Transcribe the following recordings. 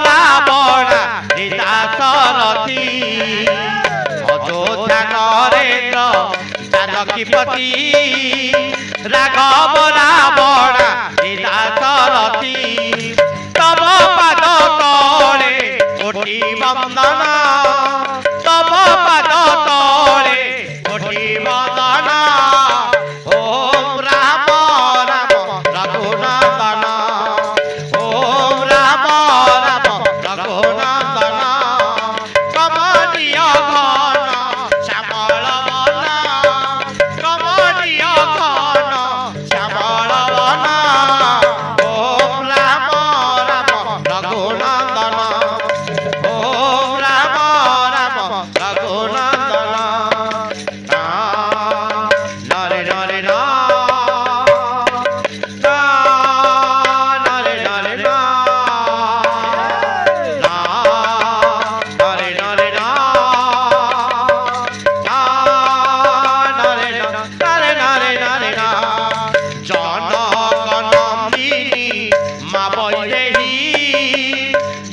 রাবণা দাশরথী অযোধ্যা নরেন্দ্র জানকীপতি রাঘব রাবণা দাশরথী তব পাদ তলে কোটি বন্দন তব পাদ তলে কোটি বন্দন ওম রাম রাম রঘুনন্দন ওম রাম রাম রঘুনন্দন কমনীয় ঘন শ্যামল বন কমনীয় ঘন শ্যামল বন ওম রাম রাম রঘুনন্দন ওম রাম রাম রঘুনন্দন নরে নরে নরে নরে নরে নরে নরে নরে নরে জনগণমিনী মা বৈদেহী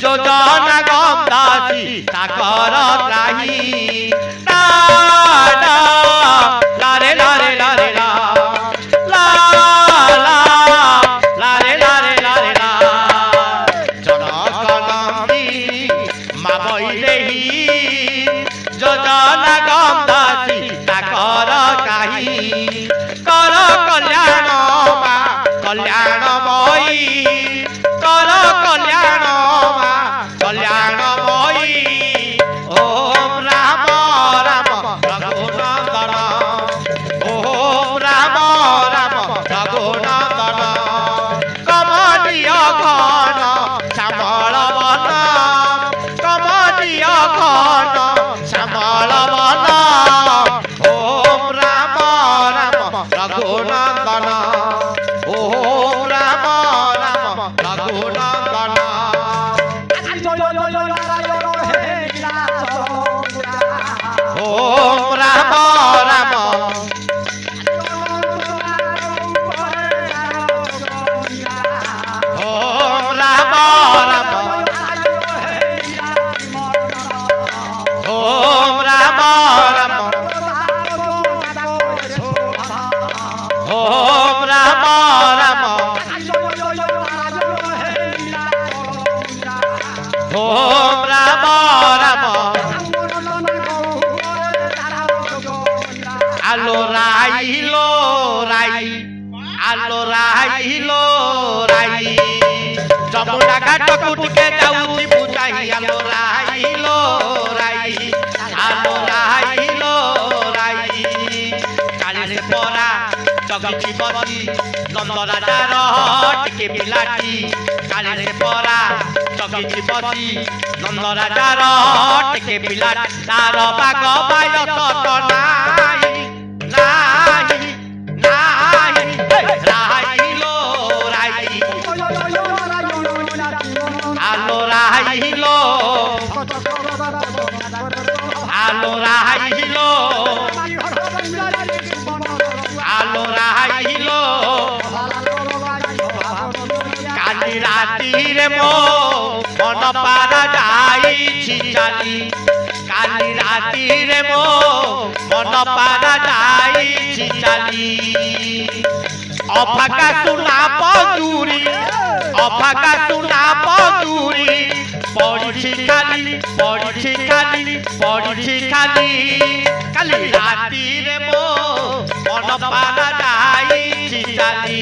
যোজনা গন্ধাসী সাগর গ্রাহী লারে লারে লারে লা লারে লারে লারে লা জনগণমিনী মা বৈদেহী যোজনা গন্ধাসী সাগর গ্রাহী কর কল্যাণ মা কল্যাণময়ী কর কল্যাণ মা কল্যাণময়ী ওম রাম রাম রঘুনন্দন ওম রাম রাম রঘুনন্দন কমনীয় ঘন শ্যামল বন কমনীয় ঘন শ্যামল বন ওম রাম রাম রঘুনন্দন ওম রাম রাম রঘুনন্দন ওম রাম রাম ওম রাম রাম ওম রাম রাম ওম রাম রাম ওম রাম রাম আলো রাইলো রাই আলো রাইলো রাই যমুনা ঘাটକୁ ଟିକେ ଯାଉଛି ବୁଝାଇ ଆଲୋ ରାଇଲୋ ରାଇ ଆଲୋ ରାଇଲୋ ରାଇ କାଳିରେ ପରା ଜଗିଛି ବସି ନନ୍ଦ ରାଜାର ଟିକେ ପିଲାଟି କାଳିରେ ପରା ଜଗିଛି ବସି ନନ୍ଦ ରାଜାର ଟିକେ ପିଲାଟି ତାର ବାଗ ବାୟସ ନାହିଁ ନାହିଁ ନାହିଁ ରାଇଲୋ ରାଇ আলো রাইলো আলো রাইলো আলো রাইলো কালি রাতিরে মো মন পারা যাইছি চালি কালি রাতিরে মো মন পারা যাইছি চালি অফাকা সুনা পদুরি অফাকা সুনা পদুরি পড়িছি খালি পড়িছি খালি পড়িছি খালি কালি রাতিরে মো মন পারা যাইছি চালি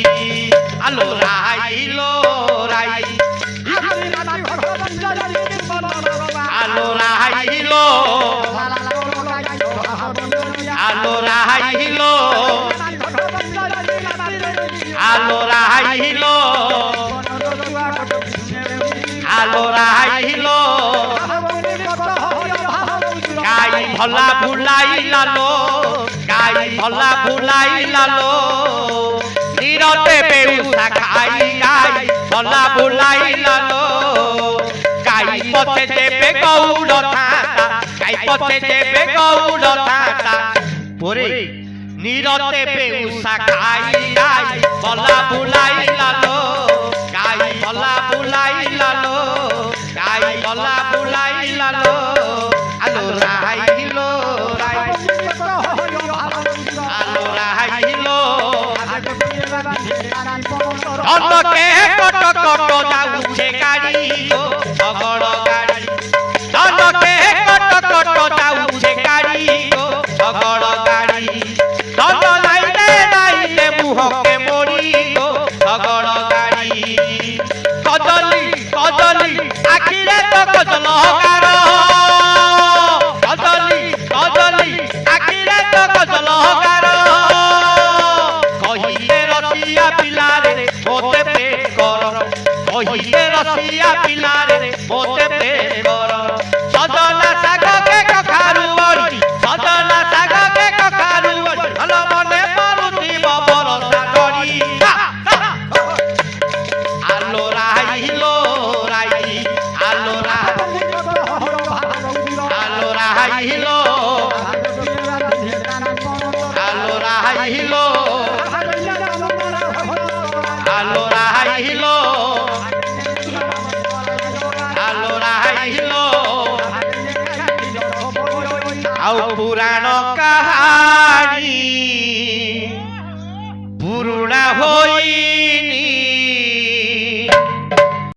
আলো রাইলো রাই আলো রাইলো আলো রাইলো আলো রাইলো আলো রাইলো গাই ভলা ভুলাইলা লো গাই ভলা ভুলাইলা লো নীরতে বেউসা খাই গাই ভলা ভুলাইলা লো গাই পথে দেবে গৌড় থাতা গাই পথে দেবে গৌড় থাতা পরে নীরতে বেউসা খাই গাই ভলা ভুলাইলা লো গাই ভলা ভুলাইলা লো ধনকে কট কট যাউছে গাড়ি গো শগড় গাড়ি ধনকে কট কট যাউছে গাড়ি গো শগড় গাড়ি ধন নাইলে নাইলে মুহকে মরি গো শগড় গাড়ি কদলি কদলি আখিরে তো কদল কার কদলি কদলি আখিরে তো কদল কার কহিতে রসিয়া পিলারে মোতে প্রেম কর কহিতে রসিয়া পিলারে মোতে প্রেম কর সজনা শাগকে কখারু বড়ি সজনা শাগকে কখারু বড়ি ভাল মনে মারুতি বরসা করি আলো রাইলো রাই আলো আলো রাইলো আলো রাইলো আলো রাইলো আলো রাইলো আউ পুরাণ কাহানি পুরুণা হই